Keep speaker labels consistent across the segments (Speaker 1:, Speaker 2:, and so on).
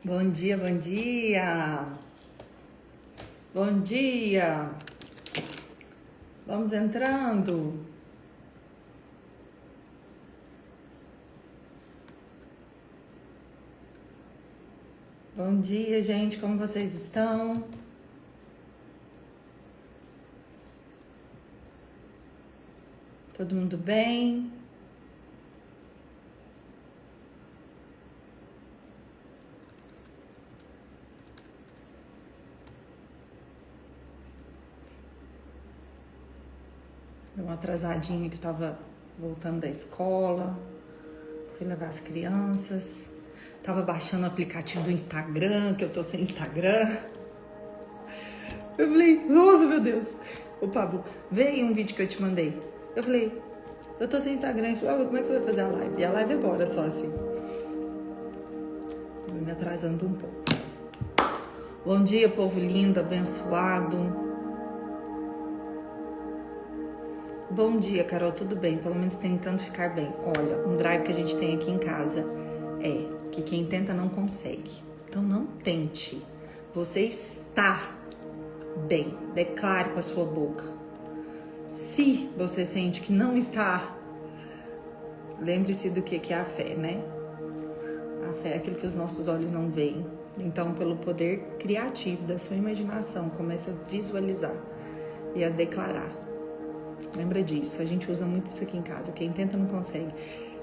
Speaker 1: Bom dia, bom dia! Bom dia! Vamos entrando! Bom dia, gente, como vocês estão? Todo mundo bem? Deu uma atrasadinha que tava voltando da escola, fui levar as crianças, tava baixando o aplicativo do Instagram, que eu tô sem Instagram. Eu falei, nossa, meu Deus! Ô, Pablo, vê aí um vídeo que eu te mandei. Eu falei, eu tô sem Instagram. Ele falou, como é que você vai fazer a live? E a live agora, só assim. Tô me atrasando um pouco. Bom dia, povo lindo, abençoado. Bom dia, Carol, tudo bem? Pelo menos tentando ficar bem. Olha, um drive que a gente tem aqui em casa é que quem tenta não consegue. Então não tente. Você está bem. Declare com a sua boca. Se você sente que não está, lembre-se do que é a fé, né? A fé é aquilo que os nossos olhos não veem. Então, pelo poder criativo da sua imaginação, comece a visualizar e a declarar. Lembra disso, a gente usa muito isso aqui em casa. Quem tenta não consegue.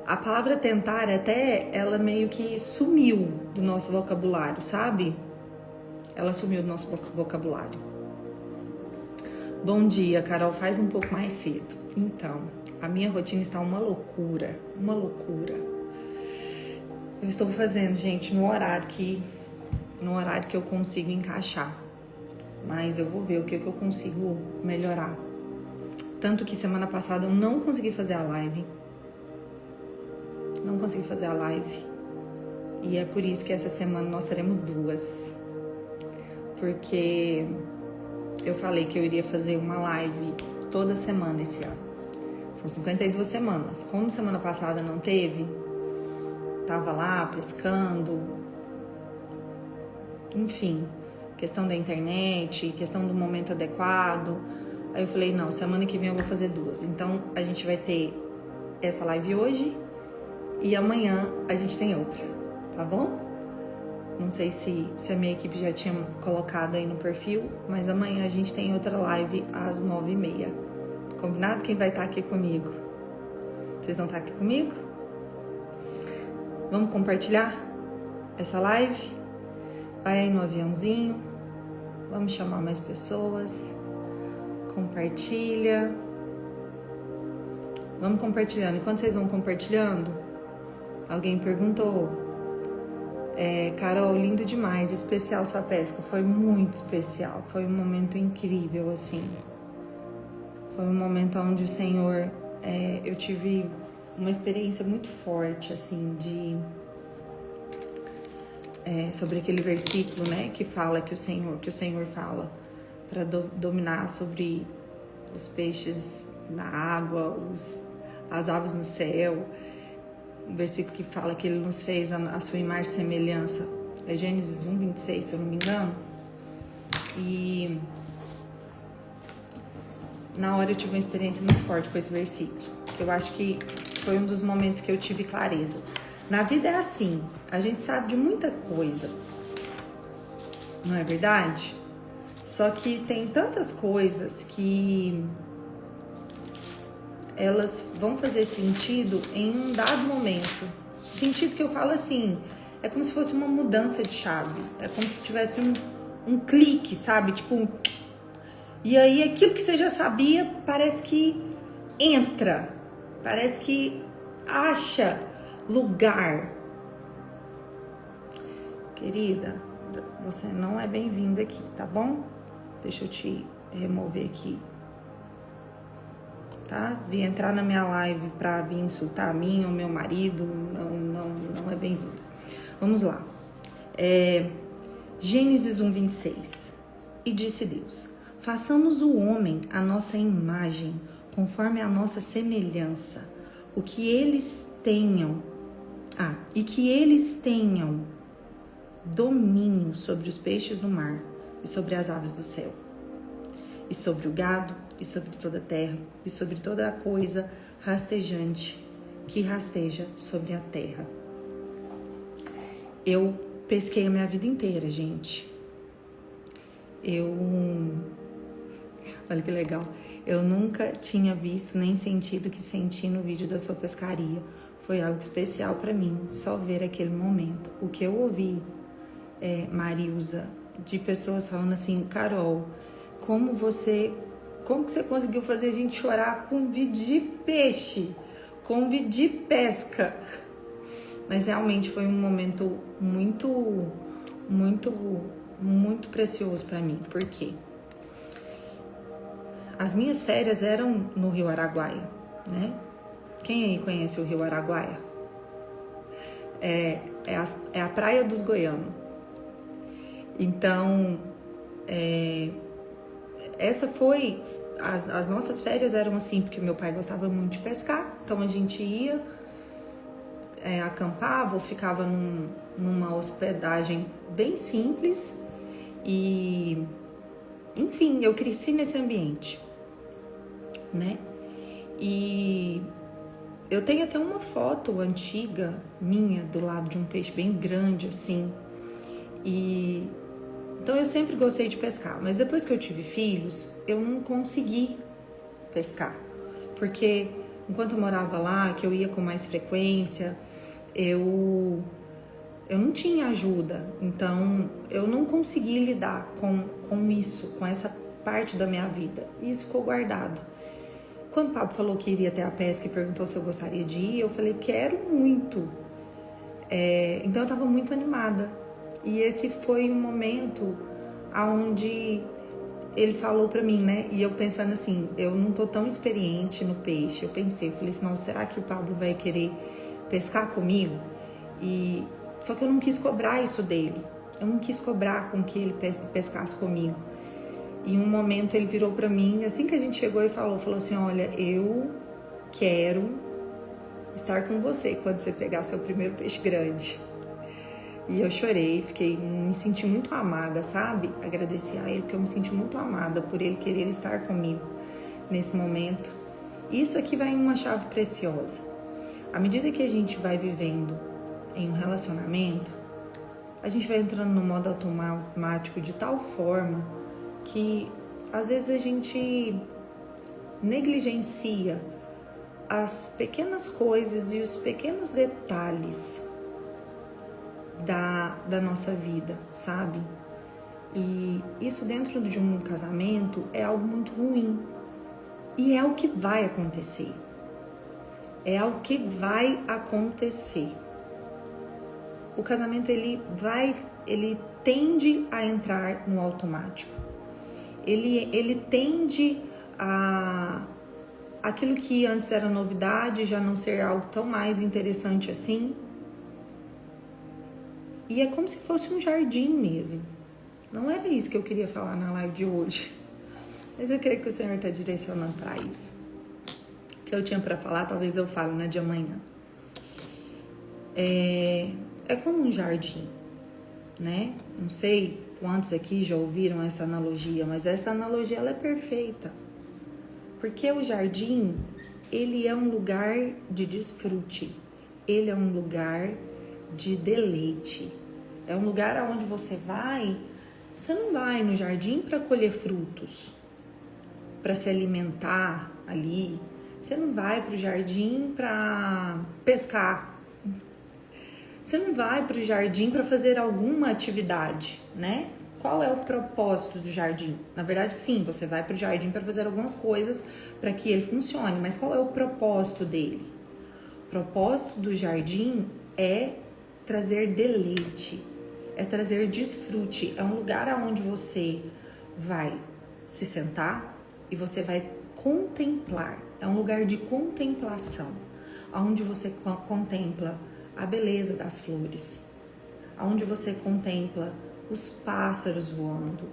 Speaker 1: A palavra tentar, até ela meio que sumiu do nosso vocabulário, sabe? Ela sumiu do nosso vocabulário. Bom dia, Carol, faz um pouco mais cedo. Então, a minha rotina está uma loucura, uma loucura. Eu estou fazendo, gente, no horário que eu consigo encaixar. Mas eu vou ver o que eu consigo melhorar. Tanto que semana passada eu não consegui fazer a live. Não consegui fazer a live. E é por isso que essa semana nós teremos duas. Porque eu falei que eu iria fazer uma live toda semana esse ano. São 52 semanas. Como semana passada não teve, tava lá pescando. Enfim, questão da internet, questão do momento adequado. Aí eu falei, não, semana que vem eu vou fazer duas. Então, a gente vai ter essa live hoje e amanhã a gente tem outra, tá bom? Não sei se a minha equipe já tinha colocado aí no perfil, mas amanhã a gente tem outra live às 9h30. Combinado? Quem vai estar aqui comigo? Vocês vão estar aqui comigo? Vamos compartilhar essa live? Vai aí no aviãozinho. Vamos chamar mais pessoas. Compartilha. Vamos compartilhando. Enquanto vocês vão compartilhando, alguém perguntou, Carol, lindo demais, especial sua pesca. Foi muito especial, foi um momento incrível, assim. Foi um momento onde o Senhor, eu tive uma experiência muito forte, assim, sobre aquele versículo, né, que fala que o Senhor fala para dominar sobre os peixes na água, as aves no céu. Um versículo que fala que ele nos fez a sua imagem e semelhança. É Gênesis 1:26, se eu não me engano. E na hora eu tive uma experiência muito forte com esse versículo. Que eu acho que foi um dos momentos que eu tive clareza. Na vida é assim, a gente sabe de muita coisa, não é verdade? Só que tem tantas coisas que elas vão fazer sentido em um dado momento. Sentido que eu falo assim, é como se fosse uma mudança de chave. É como se tivesse um clique, sabe? Tipo, e aí aquilo que você já sabia parece que entra. Parece que acha lugar. Querida, você não é bem-vinda aqui, tá bom? Deixa eu te remover aqui. Tá? Vim entrar na minha live pra vir insultar a mim ou meu marido, não é bem-vindo. Vamos lá. Gênesis 1:26. E disse Deus, façamos o homem à nossa imagem, conforme a nossa semelhança, e que eles tenham domínio sobre os peixes do mar e sobre as aves do céu, e sobre o gado, e sobre toda a terra, e sobre toda a coisa rastejante que rasteja sobre a terra. Eu pesquei a minha vida inteira, gente. Olha que legal. Eu nunca tinha visto nem sentido o que senti no vídeo da sua pescaria. Foi algo especial para mim, só ver aquele momento. O que eu ouvi, Marilza, de pessoas falando assim, Carol, como que você conseguiu fazer a gente chorar com um vídeo de peixe, com um vídeo de pesca? Mas realmente foi um momento muito, muito, muito precioso para mim. Por quê? As minhas férias eram no Rio Araguaia, né? Quem aí conhece o Rio Araguaia? É a praia dos goianos. Então, essa foi... As nossas férias eram assim, porque meu pai gostava muito de pescar. Então, a gente ia, acampava ou ficava numa hospedagem bem simples. E, enfim, eu cresci nesse ambiente, né? E eu tenho até uma foto antiga minha do lado de um peixe bem grande, assim. Então eu sempre gostei de pescar, mas depois que eu tive filhos, eu não consegui pescar. Porque enquanto eu morava lá, que eu ia com mais frequência, eu não tinha ajuda. Então eu não consegui lidar com isso, com essa parte da minha vida. E isso ficou guardado. Quando o Pablo falou que iria até a pesca e perguntou se eu gostaria de ir, eu falei, quero muito. Então eu estava muito animada. E esse foi um momento onde ele falou pra mim, né? E eu pensando assim, eu não tô tão experiente no peixe. Eu falei assim, não, será que o Pablo vai querer pescar comigo? Só que eu não quis cobrar isso dele. Eu não quis cobrar com que ele pescasse comigo. E um momento ele virou pra mim, assim que a gente chegou e falou assim, olha, eu quero estar com você quando você pegar seu primeiro peixe grande. E eu chorei, me senti muito amada, sabe? Agradeci a ele porque eu me senti muito amada por ele querer estar comigo nesse momento. Isso aqui vai em uma chave preciosa. À medida que a gente vai vivendo em um relacionamento, a gente vai entrando no modo automático de tal forma que às vezes a gente negligencia as pequenas coisas e os pequenos detalhes da nossa vida, sabe? E isso dentro de um casamento é algo muito ruim. E é o que vai acontecer. É algo que vai acontecer. O casamento, ele tende a entrar no automático. Ele tende a... aquilo que antes era novidade já não ser algo tão mais interessante assim. E é como se fosse um jardim mesmo. Não era isso que eu queria falar na live de hoje. Mas eu creio que o Senhor está direcionando para isso. O que eu tinha para falar, talvez eu fale na de amanhã. É como um jardim, né? Não sei quantos aqui já ouviram essa analogia, mas essa analogia ela é perfeita. Porque o jardim, ele é um lugar de desfrute. Ele é um lugar de deleite. É um lugar onde você não vai no jardim para colher frutos, para se alimentar ali. Você não vai para o jardim para pescar. Você não vai para o jardim para fazer alguma atividade, né? Qual é o propósito do jardim? Na verdade, sim, você vai para o jardim para fazer algumas coisas para que ele funcione, mas qual é o propósito dele? O propósito do jardim é trazer deleite, é trazer desfrute, é um lugar onde você vai se sentar e você vai contemplar, é um lugar de contemplação, onde você contempla a beleza das flores, onde você contempla os pássaros voando,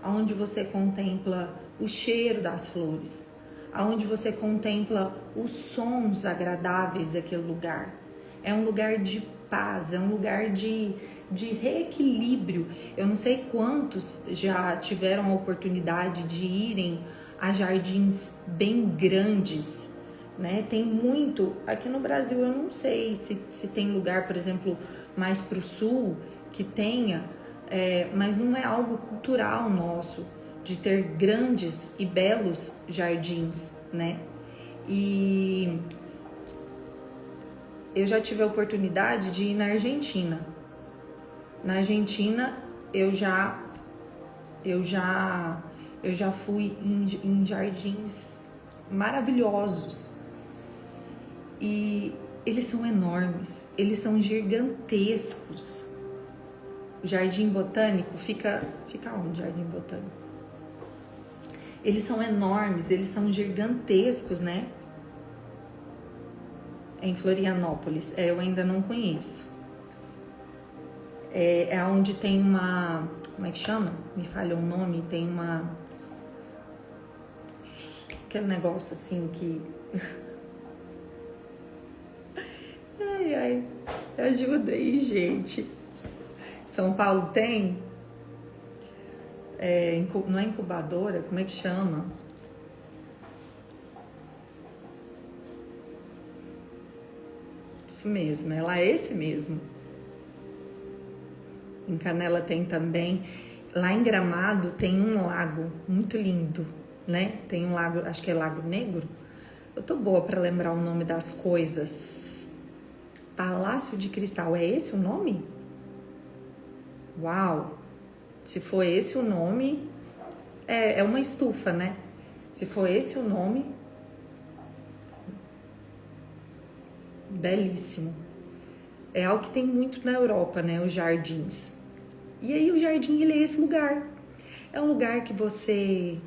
Speaker 1: onde você contempla o cheiro das flores, onde você contempla os sons agradáveis daquele lugar. É um lugar de paz, é um lugar de reequilíbrio. Eu não sei quantos já tiveram a oportunidade de irem a jardins bem grandes, né? Tem muito, aqui no Brasil eu não sei se tem lugar, por exemplo, mais para o sul que tenha, mas não é algo cultural nosso, de ter grandes e belos jardins, né? E eu já tive a oportunidade de ir na Argentina. Na Argentina eu já fui em jardins maravilhosos e eles são enormes, eles são gigantescos. O Jardim Botânico fica onde? Jardim Botânico? Eles são enormes, eles são gigantescos, né? É em Florianópolis, eu ainda não conheço. É onde tem uma, como é que chama? Me falha o nome, tem aquele negócio assim que... Ai, ajuda aí, gente. São Paulo tem? Não é incubadora? Como é que chama? Isso mesmo, ela é esse mesmo. Em Canela tem também. Lá em Gramado tem um lago muito lindo, né? Tem um lago, acho que é Lago Negro. Eu tô boa para lembrar o nome das coisas. Palácio de Cristal, é esse o nome? Uau! Se for esse o nome, é uma estufa, né? Se for esse o nome, belíssimo. É algo que tem muito na Europa, né? Os jardins. E aí o jardim, ele é esse lugar. É um lugar que você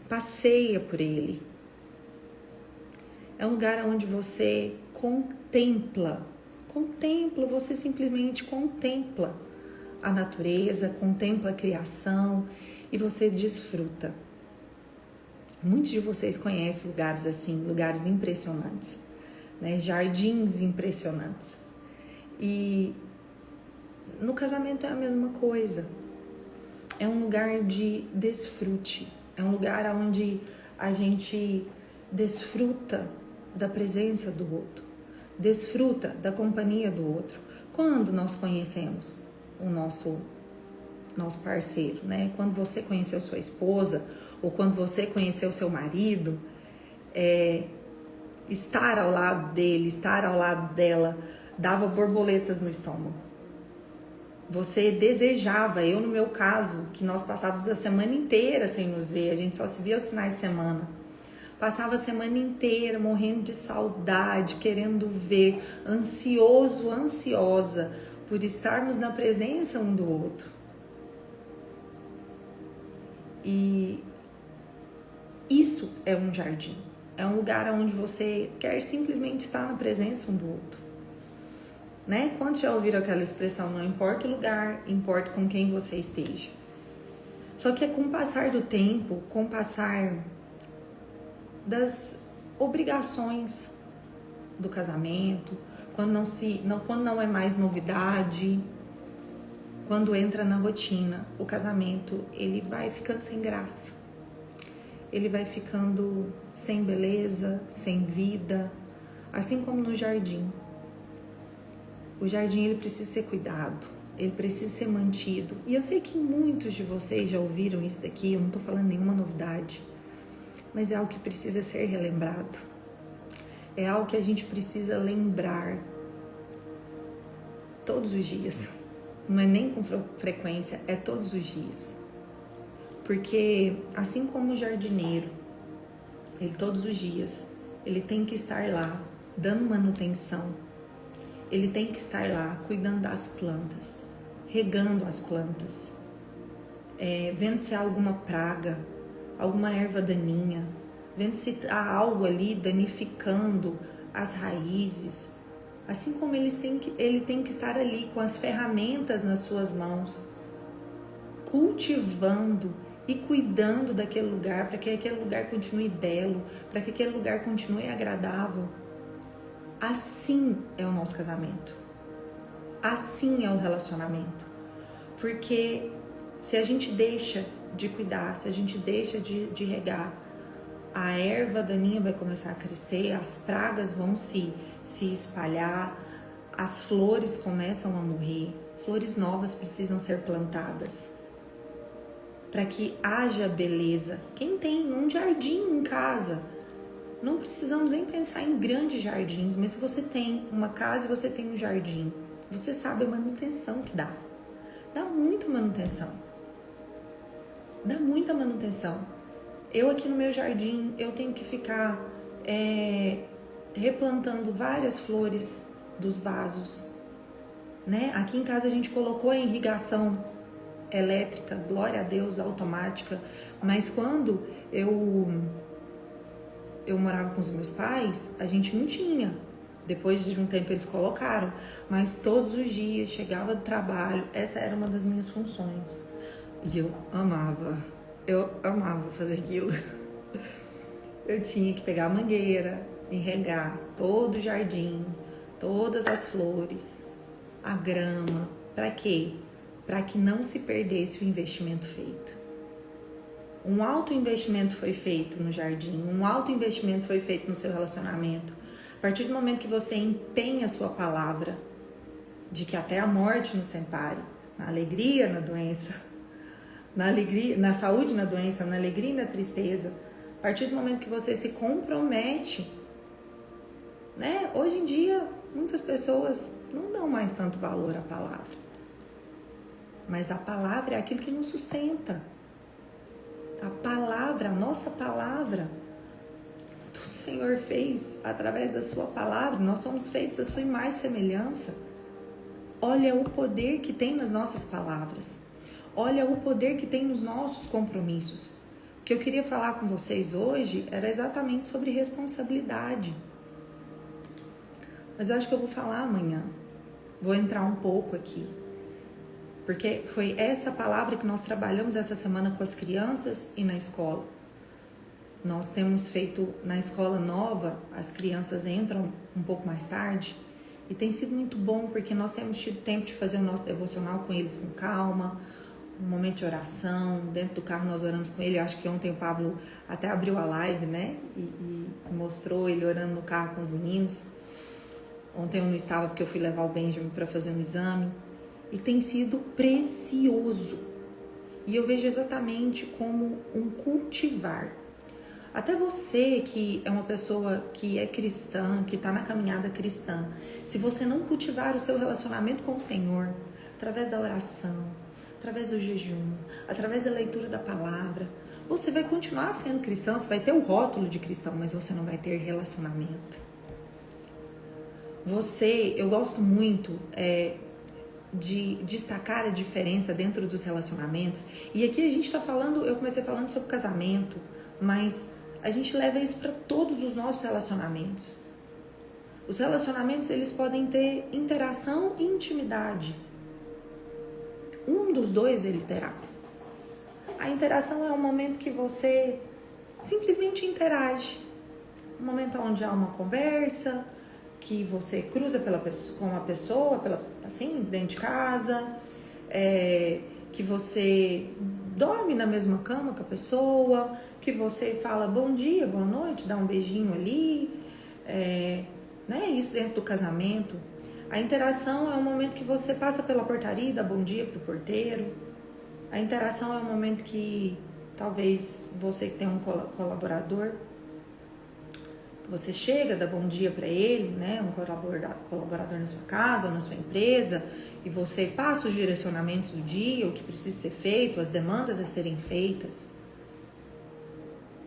Speaker 1: passeia por ele. É um lugar onde você contempla, você simplesmente contempla a natureza, contempla a criação e você desfruta. Muitos de vocês conhecem lugares assim, lugares impressionantes, né? Jardins impressionantes. E no casamento é a mesma coisa. É um lugar de desfrute, é um lugar onde a gente desfruta da presença do outro, desfruta da companhia do outro. Quando nós conhecemos o nosso parceiro, né? Quando você conheceu sua esposa ou quando você conheceu seu marido, estar ao lado dele, estar ao lado dela, dava borboletas no estômago. Você desejava, eu no meu caso, que nós passávamos a semana inteira sem nos ver, a gente só se via aos finais de semana. Passava a semana inteira morrendo de saudade, querendo ver, ansiosa por estarmos na presença um do outro. E isso é um jardim, é um lugar onde você quer simplesmente estar na presença um do outro. Né? Quantos já ouviram aquela expressão, não importa o lugar, importa com quem você esteja. Só que é com o passar do tempo, com o passar das obrigações do casamento, quando não é mais novidade, quando entra na rotina, o casamento ele vai ficando sem graça, ele vai ficando sem beleza, sem vida, assim como no jardim. O jardim ele precisa ser cuidado, ele precisa ser mantido. E eu sei que muitos de vocês já ouviram isso daqui, eu não estou falando nenhuma novidade, mas é algo que precisa ser relembrado. É algo que a gente precisa lembrar todos os dias. Não é nem com frequência, é todos os dias. Porque assim como o jardineiro, ele todos os dias, ele tem que estar lá, dando manutenção. Ele tem que estar lá, cuidando das plantas, regando as plantas, vendo se há alguma praga, alguma erva daninha, vendo se há algo ali danificando as raízes. Assim como ele tem que estar ali com as ferramentas nas suas mãos, cultivando e cuidando daquele lugar, para que aquele lugar continue belo, para que aquele lugar continue agradável. Assim é o nosso casamento. Assim é o relacionamento. Porque se a gente deixa de cuidar, se a gente deixa de regar, a erva daninha vai começar a crescer, as pragas vão se espalhar, as flores começam a morrer, flores novas precisam ser plantadas para que haja beleza. Quem tem um jardim em casa, não precisamos nem pensar em grandes jardins, mas se você tem uma casa e você tem um jardim, você sabe a manutenção que dá. Dá muita manutenção. Dá muita manutenção. Eu aqui no meu jardim, eu tenho que ficar replantando várias flores dos vasos, né? Aqui em casa a gente colocou a irrigação elétrica, glória a Deus, automática, mas quando eu morava com os meus pais, a gente não tinha. Depois de um tempo eles colocaram, mas todos os dias chegava do trabalho, essa era uma das minhas funções. E eu amava fazer aquilo. Eu tinha que pegar a mangueira e regar todo o jardim, todas as flores, a grama. Para quê? Para que não se perdesse o investimento feito. Um alto investimento foi feito no jardim, um alto investimento foi feito no seu relacionamento. A partir do momento que você empenha a sua palavra, de que até a morte nos separe, na alegria, na doença, na alegria, na saúde, na doença, na alegria e na tristeza, a partir do momento que você se compromete, né? Hoje em dia, muitas pessoas não dão mais tanto valor à palavra. Mas a palavra é aquilo que nos sustenta. A palavra, a nossa palavra, tudo o Senhor fez através da sua palavra. Nós somos feitos à sua imagem e semelhança. Olha o poder que tem nas nossas palavras. Olha o poder que tem nos nossos compromissos. O que eu queria falar com vocês hoje era exatamente sobre responsabilidade. Mas eu acho que eu vou falar amanhã. Vou entrar um pouco aqui. Porque foi essa palavra que nós trabalhamos essa semana com as crianças e na escola. Nós temos feito na escola nova, as crianças entram um pouco mais tarde e tem sido muito bom porque nós temos tido tempo de fazer o nosso devocional com eles com calma, um momento de oração, dentro do carro nós oramos com ele. Eu acho que ontem o Pablo até abriu a live, né? E mostrou ele orando no carro com os meninos. Ontem eu não estava porque eu fui levar o Benjamin para fazer um exame. E tem sido precioso. E eu vejo exatamente como um cultivar. Até você que é uma pessoa que é cristã, que está na caminhada cristã, se você não cultivar o seu relacionamento com o Senhor, através da oração, através do jejum, através da leitura da palavra, você vai continuar sendo cristão, você vai ter o rótulo de cristão, mas você não vai ter relacionamento. Eu gosto muito de destacar a diferença dentro dos relacionamentos. E aqui a gente está falando, eu comecei falando sobre casamento, mas a gente leva isso para todos os nossos relacionamentos. Os relacionamentos, eles podem ter interação e intimidade. Um dos dois ele terá. A interação é um momento que você simplesmente interage. Um momento onde há uma conversa, que você cruza com uma pessoa, assim, dentro de casa, que você dorme na mesma cama com a pessoa, que você fala bom dia, boa noite, dá um beijinho ali, né? Isso dentro do casamento. A interação é um momento que você passa pela portaria e dá bom dia pro porteiro. A interação é um momento que talvez você que tem um colaborador, você chega, dá bom dia para ele, né? Um colaborador na sua casa ou na sua empresa, e você passa os direcionamentos do dia, o que precisa ser feito, as demandas a serem feitas.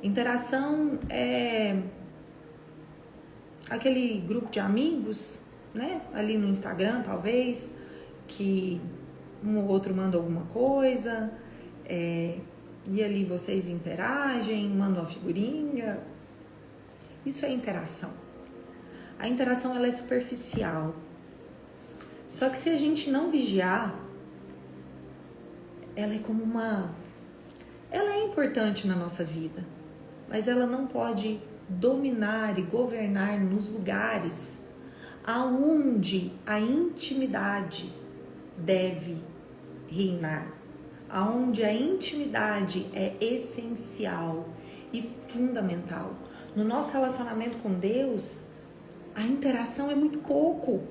Speaker 1: Interação é aquele grupo de amigos, né? Ali no Instagram, talvez, que um ou outro manda alguma coisa, e ali vocês interagem, mandam uma figurinha. Isso é interação. A interação, ela é superficial. Só que se a gente não vigiar, ela é como ela é importante na nossa vida, mas ela não pode dominar e governar nos lugares aonde a intimidade deve reinar, aonde a intimidade é essencial e fundamental. No nosso relacionamento com Deus, a interação é muito pouco.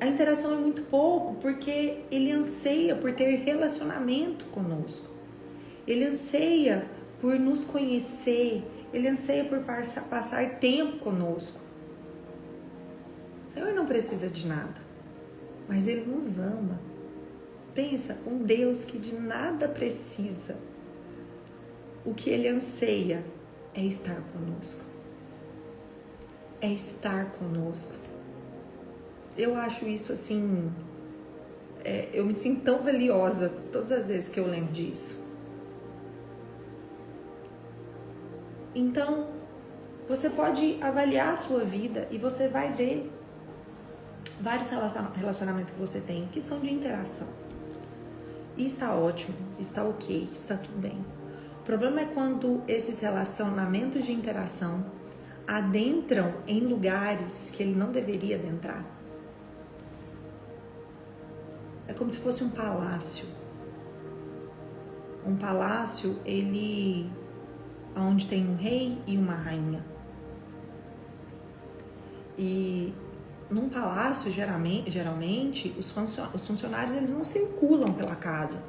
Speaker 1: A interação é muito pouco porque Ele anseia por ter relacionamento conosco. Ele anseia por nos conhecer. Ele anseia por passar tempo conosco. O Senhor não precisa de nada, mas Ele nos ama. Pensa, um Deus que de nada precisa. O que Ele anseia é estar conosco. É estar conosco. Eu acho isso assim, eu me sinto tão valiosa todas as vezes que eu lembro disso. Então, você pode avaliar a sua vida e você vai ver vários relacionamentos que você tem que são de interação. E está ótimo, está ok, está tudo bem. O problema é quando esses relacionamentos de interação adentram em lugares que ele não deveria adentrar. É como se fosse um palácio. Um palácio, onde tem um rei e uma rainha. E num palácio, geralmente os funcionários eles não circulam pela casa.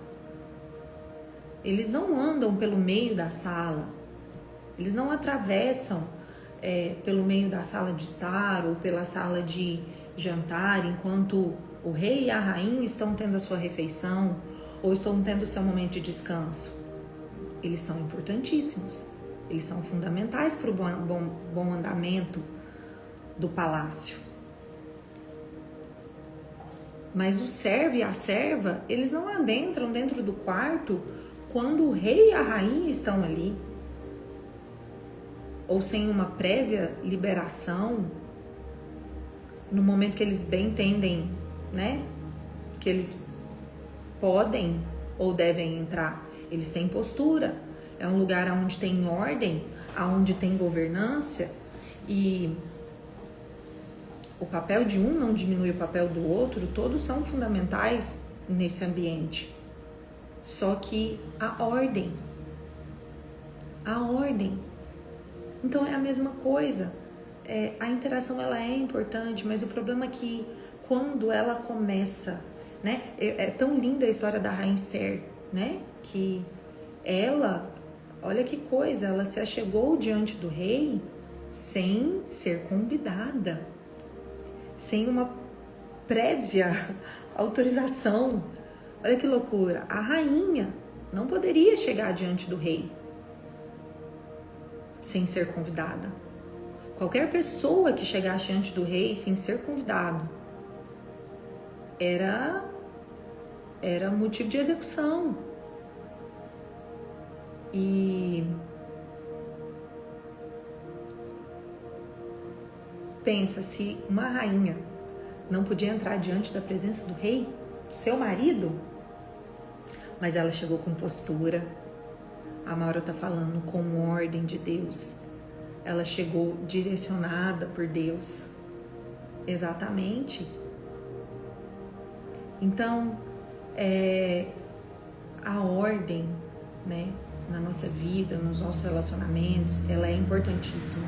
Speaker 1: Eles não andam pelo meio da sala. Eles não atravessam pelo meio da sala de estar ou pela sala de jantar, enquanto o rei e a rainha estão tendo a sua refeição ou estão tendo o seu momento de descanso. Eles são importantíssimos. Eles são fundamentais para o bom andamento do palácio. Mas o servo e a serva, eles não adentram dentro do quarto quando o rei e a rainha estão ali. Ou sem uma prévia liberação, no momento que eles bem entendem, né? Que eles podem ou devem entrar. Eles têm postura. É um lugar onde tem ordem, onde tem governância, e o papel de um não diminui o papel do outro, todos são fundamentais nesse ambiente. Só que a ordem. Então é a mesma coisa. A interação ela é importante, mas o problema é que quando ela começa, né? É tão linda a história da Rainha Esther, né? Que ela, olha que coisa, ela se achegou diante do rei sem ser convidada, sem uma prévia autorização. Olha que loucura. A rainha não poderia chegar diante do rei sem ser convidada. Qualquer pessoa que chegasse diante do rei sem ser convidado era motivo de execução. E pensa, se uma rainha não podia entrar diante da presença do rei, seu marido, mas ela chegou com postura. A Maura tá falando com ordem de Deus. Ela chegou direcionada por Deus. Exatamente. Então, a ordem, né, na nossa vida, nos nossos relacionamentos, ela é importantíssima.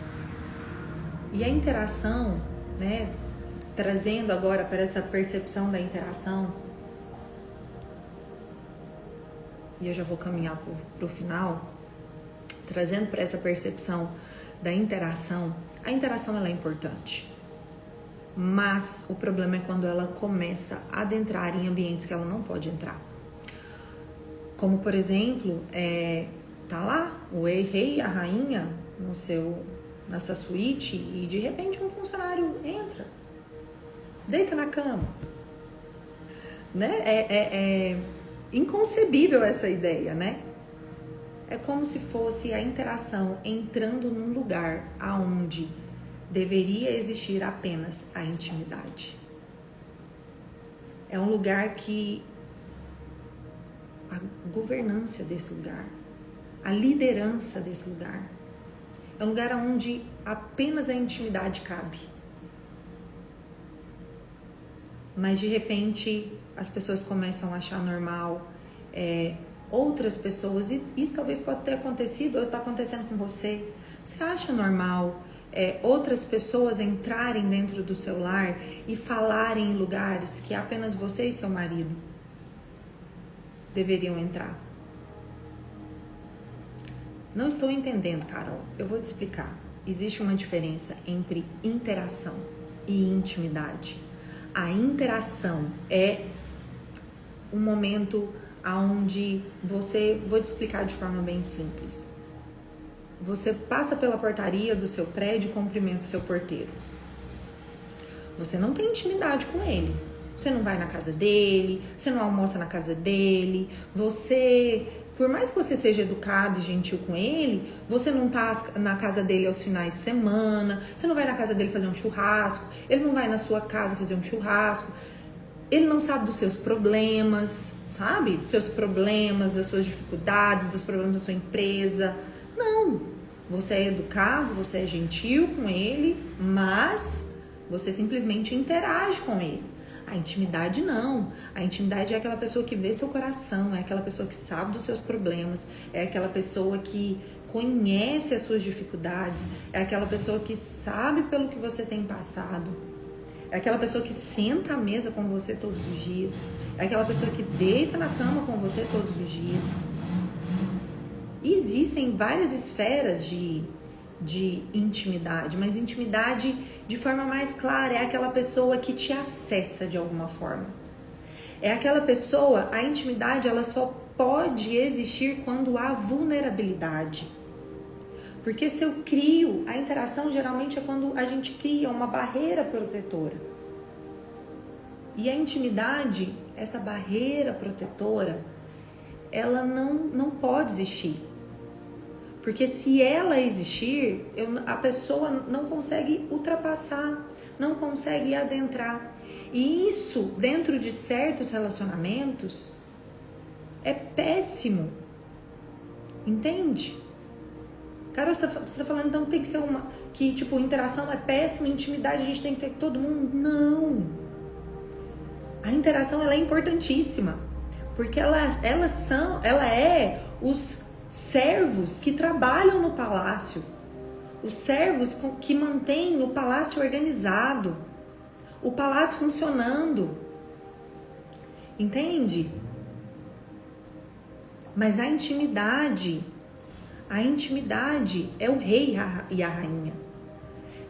Speaker 1: E a interação, né, trazendo agora para essa percepção da interação, e eu já vou caminhar para o final, trazendo para essa percepção da interação. A interação ela é importante, mas o problema é quando ela começa a adentrar em ambientes que ela não pode entrar. Como, por exemplo, tá lá o rei e a rainha nessa suíte e de repente um funcionário entra, deita na cama, né? É inconcebível essa ideia, né? É como se fosse a interação entrando num lugar aonde deveria existir apenas a intimidade. É um lugar que a governança desse lugar, a liderança desse lugar, é um lugar onde apenas a intimidade cabe. mas de repente as pessoas começam a achar normal outras pessoas, e isso talvez pode ter acontecido ou está acontecendo com você. Você acha normal outras pessoas entrarem dentro do seu lar e falarem em lugares que apenas você e seu marido deveriam entrar? Não estou entendendo, Carol. Eu vou te explicar. Existe uma diferença entre interação e intimidade. A interação é um momento onde você... Vou te explicar de forma bem simples. Você passa pela portaria do seu prédio e cumprimenta o seu porteiro. Você não tem intimidade com ele. Você não vai na casa dele, você não almoça na casa dele, por mais que você seja educado e gentil com ele, você não tá na casa dele aos finais de semana, você não vai na casa dele fazer um churrasco, ele não vai na sua casa fazer um churrasco, ele não sabe dos seus problemas, sabe? Dos seus problemas, das suas dificuldades, dos problemas da sua empresa. Não, você é educado, você é gentil com ele, mas você simplesmente interage com ele. A intimidade não. A intimidade é aquela pessoa que vê seu coração, é aquela pessoa que sabe dos seus problemas, é aquela pessoa que conhece as suas dificuldades, é aquela pessoa que sabe pelo que você tem passado, é aquela pessoa que senta à mesa com você todos os dias, é aquela pessoa que deita na cama com você todos os dias. E existem várias esferas de intimidade, mas intimidade de forma mais clara é aquela pessoa que te acessa de alguma forma. É aquela pessoa, a intimidade ela só pode existir quando há vulnerabilidade. Porque se eu crio, a interação geralmente é quando a gente cria uma barreira protetora. E a intimidade, essa barreira protetora, ela não pode existir. Porque se ela existir, a pessoa não consegue ultrapassar, não consegue adentrar. E isso, dentro de certos relacionamentos, é péssimo. Entende? Cara, você tá falando, então tem que ser que, tipo, interação é péssima, intimidade a gente tem que ter com todo mundo. Não! A interação, ela é importantíssima. Porque ela é os servos que trabalham no palácio, os servos que mantêm o palácio organizado, o palácio funcionando, entende? Mas a intimidade é o rei e a rainha,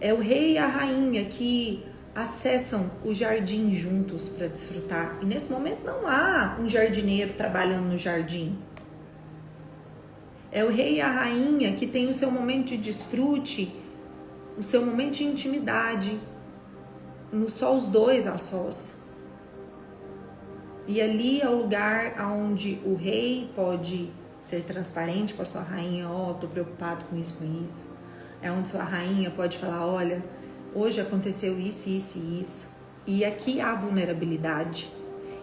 Speaker 1: é o rei e a rainha que acessam o jardim juntos para desfrutar, e nesse momento não há um jardineiro trabalhando no jardim. É o rei e a rainha que tem o seu momento de desfrute, o seu momento de intimidade, só os dois a sós. E ali é o lugar onde o rei pode ser transparente com a sua rainha. Tô preocupado com isso. É onde sua rainha pode falar, olha, hoje aconteceu isso, isso e isso. E aqui há vulnerabilidade.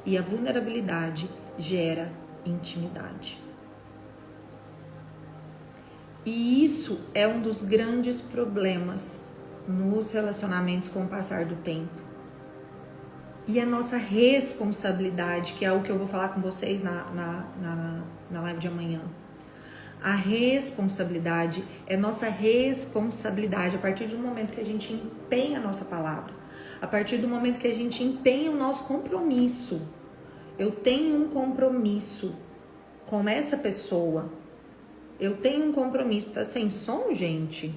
Speaker 1: E a vulnerabilidade gera intimidade. E isso é um dos grandes problemas nos relacionamentos com o passar do tempo. E a nossa responsabilidade, que é o que eu vou falar com vocês na live de amanhã. A responsabilidade é nossa responsabilidade a partir do momento que a gente empenha a nossa palavra. A partir do momento que a gente empenha o nosso compromisso. Eu tenho um compromisso com essa pessoa. Eu tenho um compromisso. Tá sem som, gente?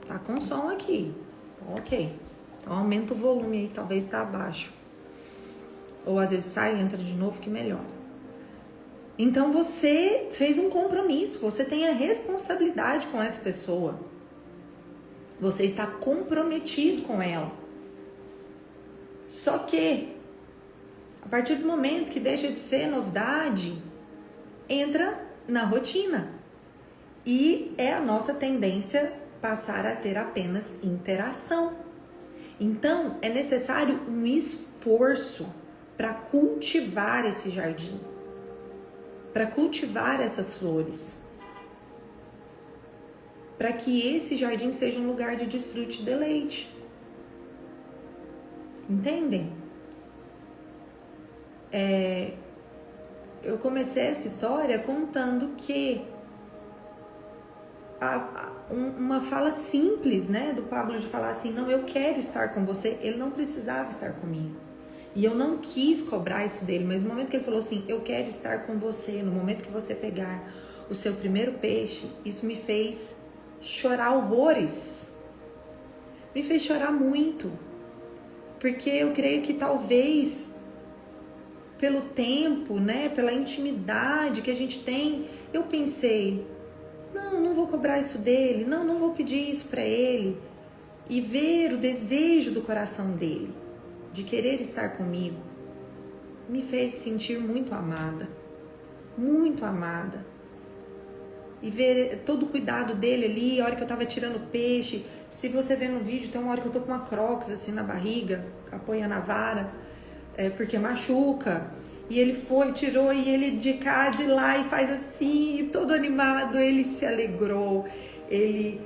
Speaker 1: Tá com som aqui. Ok. Então aumenta o volume aí, talvez tá abaixo. Ou às vezes sai e entra de novo, que melhora. Então você fez um compromisso. Você tem a responsabilidade com essa pessoa. Você está comprometido com ela. Só que a partir do momento que deixa de ser novidade, entra na rotina. E é a nossa tendência passar a ter apenas interação. Então, é necessário um esforço para cultivar esse jardim, para cultivar essas flores, para que esse jardim seja um lugar de desfrute e deleite. Entendem? Eu comecei essa história contando que uma fala simples, né, do Pablo de falar assim, não, eu quero estar com você, ele não precisava estar comigo. E eu não quis cobrar isso dele, mas no momento que ele falou assim, eu quero estar com você, no momento que você pegar o seu primeiro peixe, isso me fez chorar horrores. Me fez chorar muito. Porque eu creio que talvez pelo tempo, né, pela intimidade que a gente tem, eu pensei, não vou cobrar isso dele, não vou pedir isso para ele. E ver o desejo do coração dele, de querer estar comigo, me fez sentir muito amada. Muito amada. E ver todo o cuidado dele ali, a hora que eu tava tirando peixe. Se você ver no vídeo, tem uma hora que eu tô com uma crocs assim na barriga, apoiando a vara, porque machuca. E ele foi, tirou, e ele de cá, de lá, e faz assim, todo animado, ele se alegrou. Ele,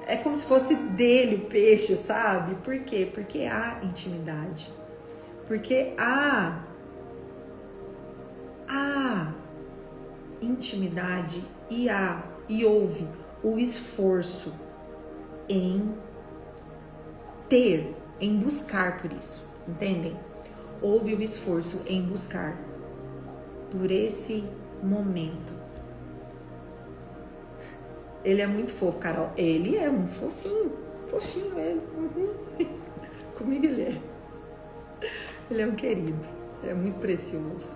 Speaker 1: é como se fosse dele o peixe, sabe? Por quê? Porque há intimidade. Porque há intimidade e houve o esforço em buscar por isso, entendem? Houve o esforço em buscar por esse momento. Ele é muito fofo, Carol. Ele é um fofinho ele. Uhum. Comigo ele é. Ele é um querido, ele é muito precioso.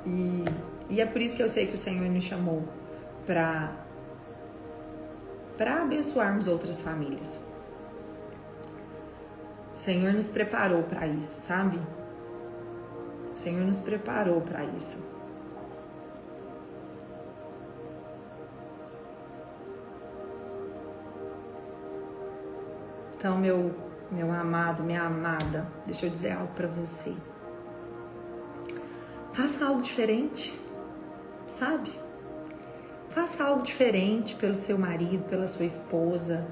Speaker 1: E é por isso que eu sei que o Senhor nos chamou para abençoarmos outras famílias. O Senhor nos preparou para isso, sabe? O Senhor nos preparou para isso. Então, meu amado, minha amada, deixa eu dizer algo para você. Faça algo diferente, sabe? Faça algo diferente pelo seu marido, pela sua esposa.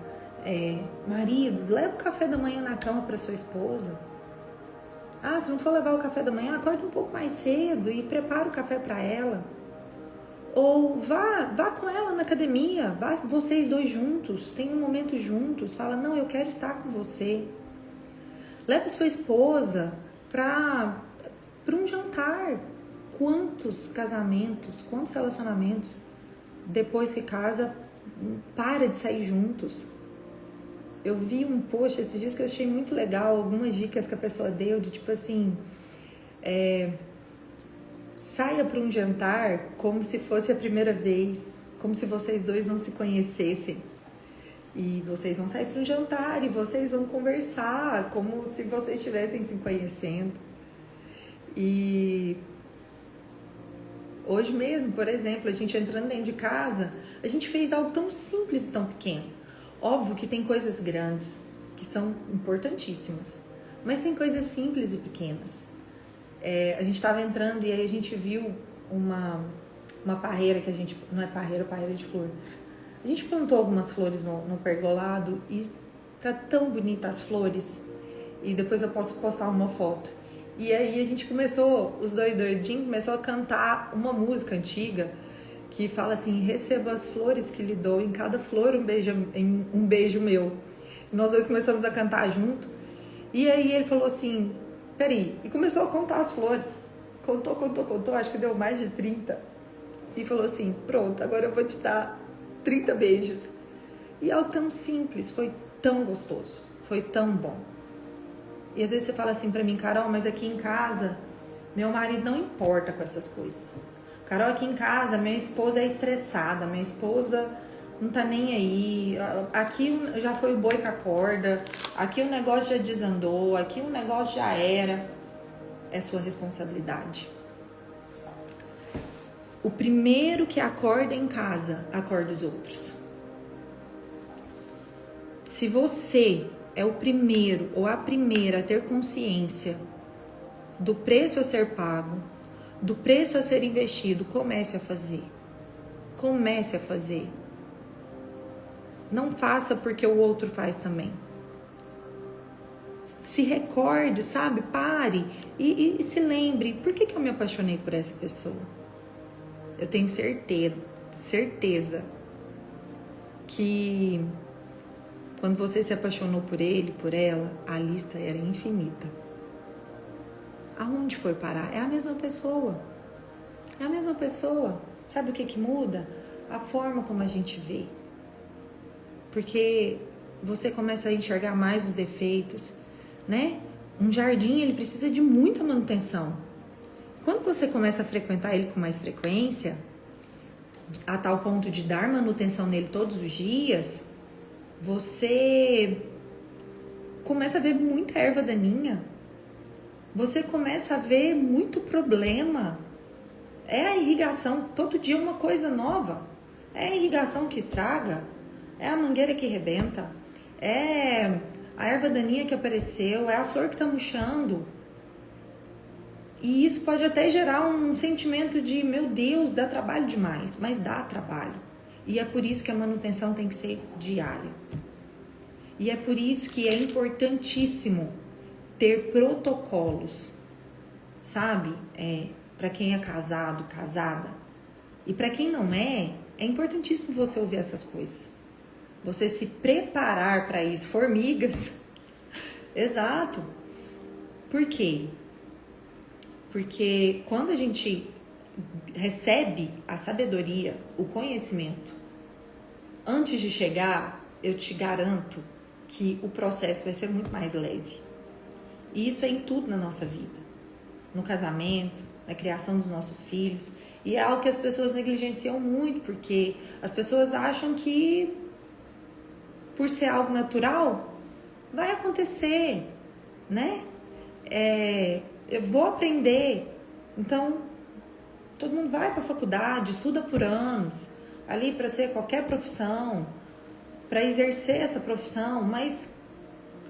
Speaker 1: Maridos, leva o café da manhã na cama para sua esposa. Se não for levar o café da manhã, acorde um pouco mais cedo e prepara o café para ela. Ou vá com ela na academia, vá vocês dois juntos, tenham um momento juntos. Fala, não, eu quero estar com você. Leve sua esposa para um jantar. Quantos casamentos, quantos relacionamentos, depois que casa, para de sair juntos. Eu vi um post esses dias que eu achei muito legal, algumas dicas que a pessoa deu, de tipo assim, saia para um jantar como se fosse a primeira vez, como se vocês dois não se conhecessem. E vocês vão sair para um jantar e vocês vão conversar como se vocês estivessem se conhecendo. E hoje mesmo, por exemplo, a gente entrando dentro de casa, a gente fez algo tão simples e tão pequeno. Óbvio que tem coisas grandes, que são importantíssimas, mas tem coisas simples e pequenas. A gente estava entrando e aí a gente viu uma parreira que a gente... Não é parreira de flor. A gente plantou algumas flores no pergolado e tá tão bonita as flores. E depois eu posso postar uma foto. E aí a gente começou, os doidinhos, começou a cantar uma música antiga que fala assim, receba as flores que lhe dou, em cada flor um beijo meu. E nós dois começamos a cantar junto. E aí ele falou assim, peraí, e começou a contar as flores. Contou, acho que deu mais de 30. E falou assim, pronto, agora eu vou te dar 30 beijos. E algo tão simples, foi tão gostoso, foi tão bom. E às vezes você fala assim pra mim, Carol, mas aqui em casa, meu marido não importa com essas coisas. Carol, aqui em casa, minha esposa é estressada, minha esposa não tá nem aí. Aqui já foi o boi com a corda, aqui o negócio já desandou, aqui o negócio já era. É sua responsabilidade. O primeiro que acorda em casa, acorda os outros. Se você é o primeiro ou a primeira a ter consciência do preço a ser pago, do preço a ser investido, comece a fazer. Comece a fazer. Não faça porque o outro faz também. se recorde, sabe? Pare e se lembre, por que eu me apaixonei por essa pessoa? Eu tenho certeza que quando você se apaixonou por ele, por ela, a lista era infinita. Aonde foi parar? É a mesma pessoa. É a mesma pessoa. Sabe o que muda? A forma como a gente vê. Porque você começa a enxergar mais os defeitos, né? Um jardim, ele precisa de muita manutenção. Quando você começa a frequentar ele com mais frequência, a tal ponto de dar manutenção nele todos os dias, você começa a ver muita erva daninha. Você começa a ver muito problema. É a irrigação, todo dia uma coisa nova. É a irrigação que estraga, é a mangueira que rebenta, é a erva daninha que apareceu, é a flor que está murchando. E isso pode até gerar um sentimento de, meu Deus, dá trabalho demais, mas dá trabalho. E é por isso que a manutenção tem que ser diária. E é por isso que é importantíssimo ter protocolos, sabe? Para quem é casado, casada. E para quem não é importantíssimo você ouvir essas coisas. Você se preparar para isso. Formigas. Exato. Por quê? Porque quando a gente recebe a sabedoria, o conhecimento, antes de chegar, eu te garanto que o processo vai ser muito mais leve. E isso é em tudo na nossa vida. No casamento, na criação dos nossos filhos. E é algo que as pessoas negligenciam muito, porque as pessoas acham que, por ser algo natural, vai acontecer, né? Eu vou aprender. Então, todo mundo vai para a faculdade, estuda por anos, ali para ser qualquer profissão, para exercer essa profissão, mas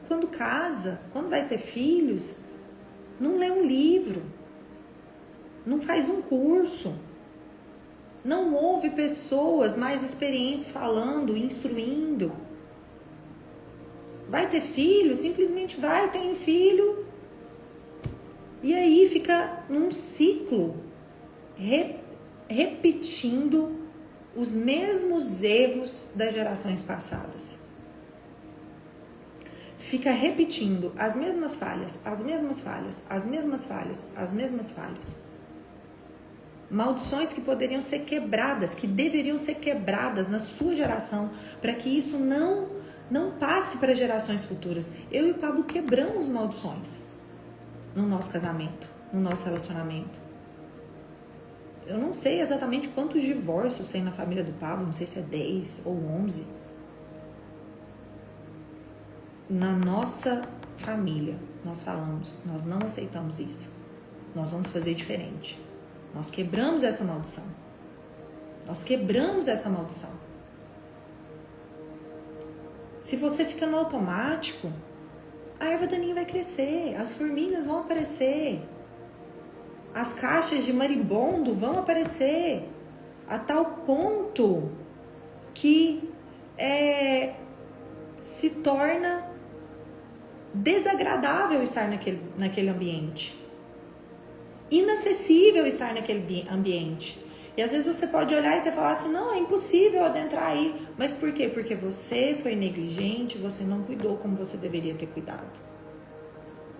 Speaker 1: quando casa, quando vai ter filhos, não lê um livro, não faz um curso, não ouve pessoas mais experientes falando, instruindo. Vai ter filho, simplesmente vai, tem filho, e aí fica num ciclo, repetindo os mesmos erros das gerações passadas. Fica repetindo as mesmas falhas, as mesmas falhas, as mesmas falhas, as mesmas falhas. Maldições que poderiam ser quebradas, que deveriam ser quebradas na sua geração, para que isso não passe para gerações futuras. Eu e o Pablo quebramos maldições no nosso casamento, no nosso relacionamento. Eu não sei exatamente quantos divórcios tem na família do Pablo, não sei se é 10 ou 11. Na nossa família, nós falamos, nós não aceitamos isso. Nós vamos fazer diferente. Nós quebramos essa maldição. Nós quebramos essa maldição. Se você fica no automático, a erva daninha vai crescer, as formigas vão aparecer, as caixas de marimbondo vão aparecer, a tal ponto que se torna desagradável estar naquele ambiente, inacessível estar naquele ambiente. E às vezes você pode olhar e até falar assim, não, é impossível adentrar aí. Mas por quê? Porque você foi negligente, você não cuidou como você deveria ter cuidado.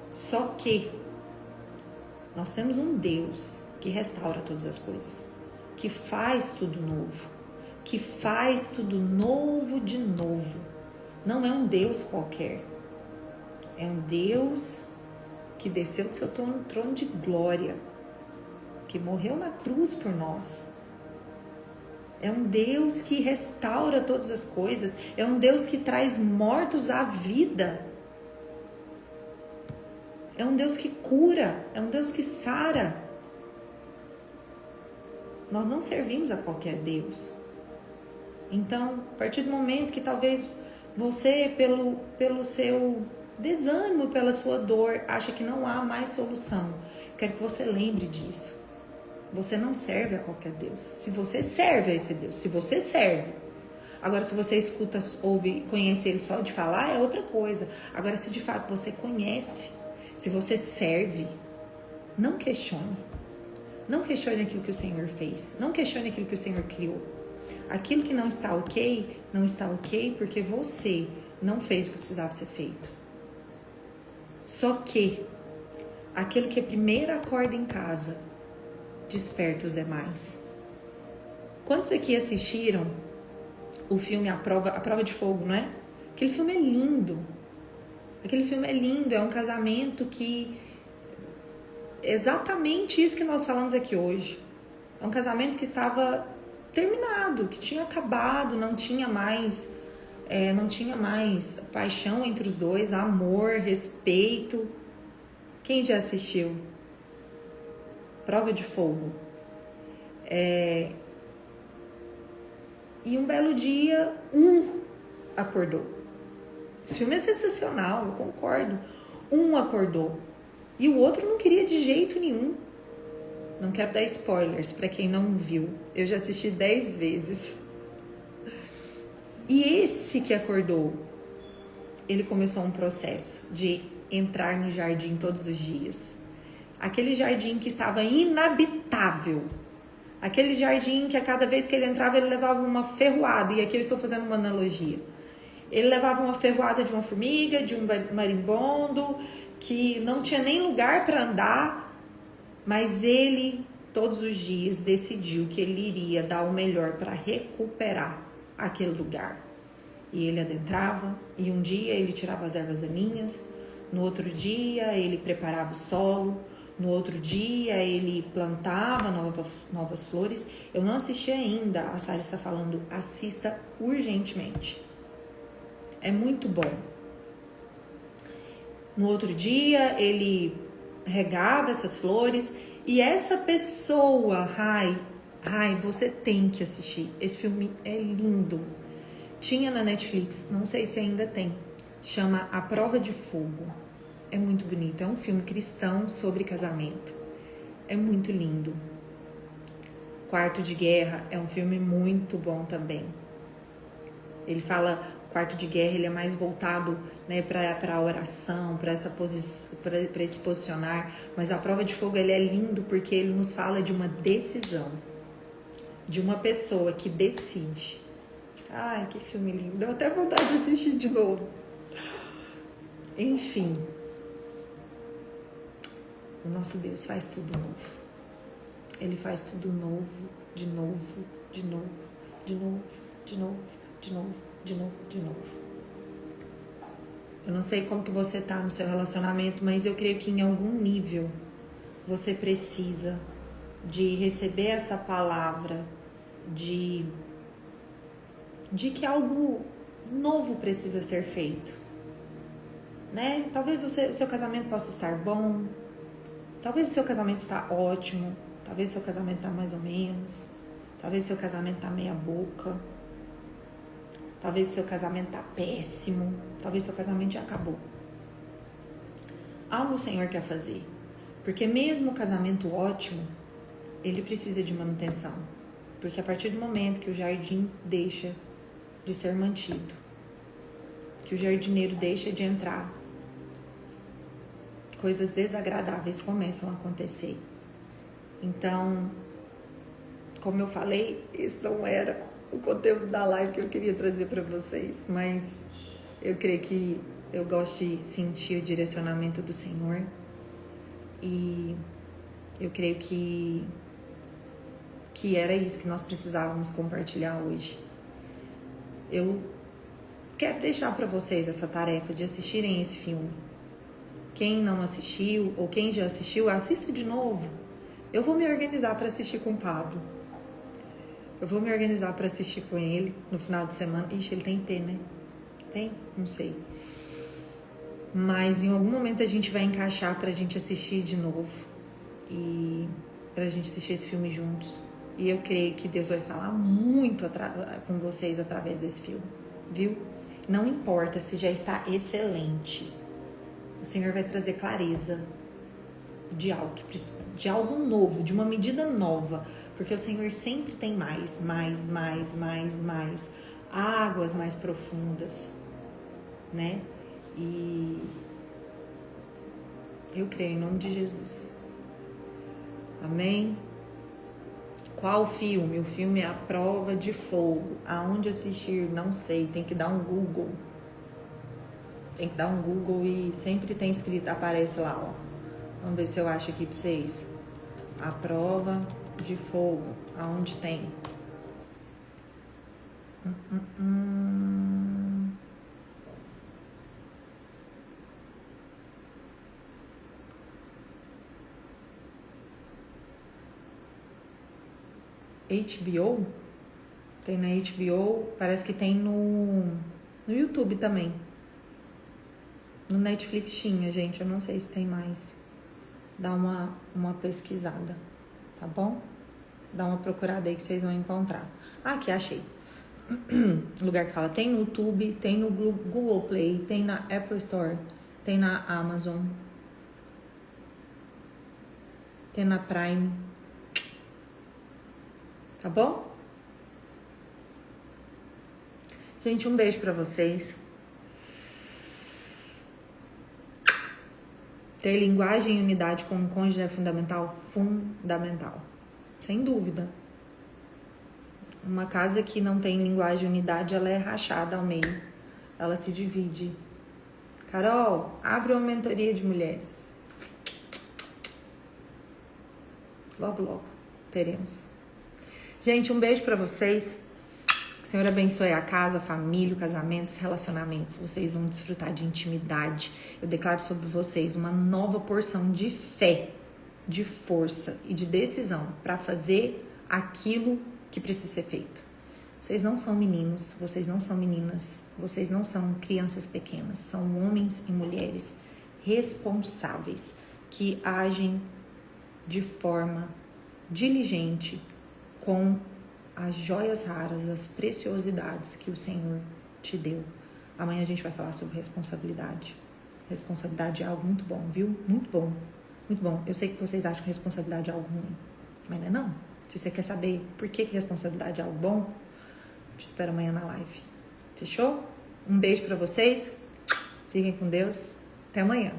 Speaker 1: Só que nós temos um Deus que restaura todas as coisas, que faz tudo novo, que faz tudo novo de novo. Não é um Deus qualquer. É um Deus que desceu do seu trono de glória, que morreu na cruz por nós. É um Deus que restaura todas as coisas. É um Deus que traz mortos à vida. É um Deus que cura. É um Deus que sara. Nós não servimos a qualquer Deus. Então, a partir do momento que talvez você, pelo seu desânimo, pela sua dor, acha que não há mais solução, quero que você lembre disso. Você não serve a qualquer Deus. Se você serve a esse Deus, se você serve Agora, se você escuta, ouve, conhece ele só de falar, é outra coisa. Agora, se de fato você conhece, se você serve, não questione. Não questione aquilo que o Senhor fez. Não questione aquilo que o Senhor criou. Aquilo que não está ok porque você não fez o que precisava ser feito. Só que aquilo que primeiro acorda em casa desperta os demais. Quantos aqui assistiram o filme A Prova de Fogo, não é? Aquele filme é lindo. Aquele filme é lindo, é um casamento que... Exatamente isso que nós falamos aqui hoje. É um casamento que estava terminado, que tinha acabado, não tinha mais paixão entre os dois, amor, respeito. Quem já assistiu? Prova de Fogo. E um belo dia, acordou. Esse filme é sensacional, eu concordo. Um acordou e o outro não queria de jeito nenhum. Não quero dar spoilers para quem não viu. Eu já assisti 10 vezes. E esse que acordou, ele começou um processo de entrar no jardim todos os dias. Aquele jardim que estava inabitável. Aquele jardim que a cada vez que ele entrava, ele levava uma ferroada. E aqui eu estou fazendo uma analogia. Ele levava uma ferroada de uma formiga, de um marimbondo, que não tinha nem lugar para andar. Mas ele, todos os dias, decidiu que ele iria dar o melhor para recuperar aquele lugar. E ele adentrava, e um dia ele tirava as ervas daninhas, no outro dia ele preparava o solo, no outro dia ele plantava novas flores. Eu não assisti ainda, a Sara está falando, assista urgentemente. É muito bom. No outro dia ele regava essas flores, e essa pessoa, você tem que assistir. Esse filme é lindo. Tinha na Netflix, não sei se ainda tem. Chama A Prova de Fogo. É muito bonito, é um filme cristão sobre casamento. É muito lindo. Quarto de Guerra é um filme muito bom também. Ele fala, Quarto de Guerra, ele é mais voltado, né, para a oração, para esse posicionar. Mas A Prova de Fogo, ele é lindo porque ele nos fala de uma decisão. De uma pessoa que decide. Ai, que filme lindo. Deu até vontade de assistir de novo. Enfim. O nosso Deus faz tudo novo. Ele faz tudo novo, de novo, de novo, de novo, de novo, de novo, de novo, de novo. Eu não sei como que você tá no seu relacionamento, mas eu creio que em algum nível você precisa de receber essa palavra de que algo novo precisa ser feito, né? Talvez o seu casamento possa estar bom, talvez o seu casamento está ótimo, talvez o seu casamento está mais ou menos, talvez o seu casamento está meia boca, talvez o seu casamento está péssimo, talvez o seu casamento já acabou. Algo o Senhor quer fazer, porque mesmo o casamento ótimo, ele precisa de manutenção, porque a partir do momento que o jardim deixa de ser mantido, que o jardineiro deixa de entrar, coisas desagradáveis começam a acontecer. Então, como eu falei, esse não era o conteúdo da live que eu queria trazer para vocês, mas eu creio que eu gosto de sentir o direcionamento do Senhor, e eu creio que era isso que nós precisávamos compartilhar hoje. Eu quero deixar para vocês essa tarefa de assistirem esse filme. Quem não assistiu ou quem já assistiu, assista de novo. Eu vou me organizar para assistir com o Pablo. Eu vou me organizar para assistir com ele no final de semana. Ixi, ele tem T, né? Tem? Não sei. Mas em algum momento a gente vai encaixar para a gente assistir de novo. E para a gente assistir esse filme juntos. E eu creio que Deus vai falar muito com vocês através desse filme, viu? Não importa se já está excelente. O Senhor vai trazer clareza de algo novo, de uma medida nova. Porque o Senhor sempre tem mais. águas mais profundas, né? E eu creio em nome de Jesus. Amém? Qual filme? O filme é A Prova de Fogo. Aonde assistir? Não sei. Tem que dar um Google. Tem que dar um Google e sempre tem escrito, aparece lá, ó. Vamos ver se eu acho aqui pra vocês. A Prova de Fogo. Aonde tem? HBO? Tem na HBO, parece que tem no YouTube também. No Netflix tinha, gente, eu não sei se tem mais. Dá uma pesquisada, tá bom? Dá uma procurada aí que vocês vão encontrar. Ah, aqui, achei. Lugar que fala, tem no YouTube, tem no Google Play, tem na Apple Store, tem na Amazon, tem na Prime. Tá bom? Gente, um beijo pra vocês. Ter linguagem e unidade com o cônjuge é fundamental? Fundamental. Sem dúvida. Uma casa que não tem linguagem e unidade, ela é rachada ao meio. Ela se divide. Carol, abre uma mentoria de mulheres. Logo, logo teremos. Gente, um beijo pra vocês. Que o Senhor abençoe a casa, a família, o casamento, os relacionamentos. Vocês vão desfrutar de intimidade. Eu declaro sobre vocês uma nova porção de fé, de força e de decisão para fazer aquilo que precisa ser feito. Vocês não são meninos, vocês não são meninas, vocês não são crianças pequenas. São homens e mulheres responsáveis que agem de forma diligente com as joias raras, as preciosidades que o Senhor te deu. Amanhã a gente vai falar sobre responsabilidade. Responsabilidade é algo muito bom, viu? Muito bom, muito bom. Eu sei que vocês acham que responsabilidade é algo ruim, mas não é não. Se você quer saber por que responsabilidade é algo bom, te espero amanhã na live. Fechou? Um beijo pra vocês. Fiquem com Deus. Até amanhã.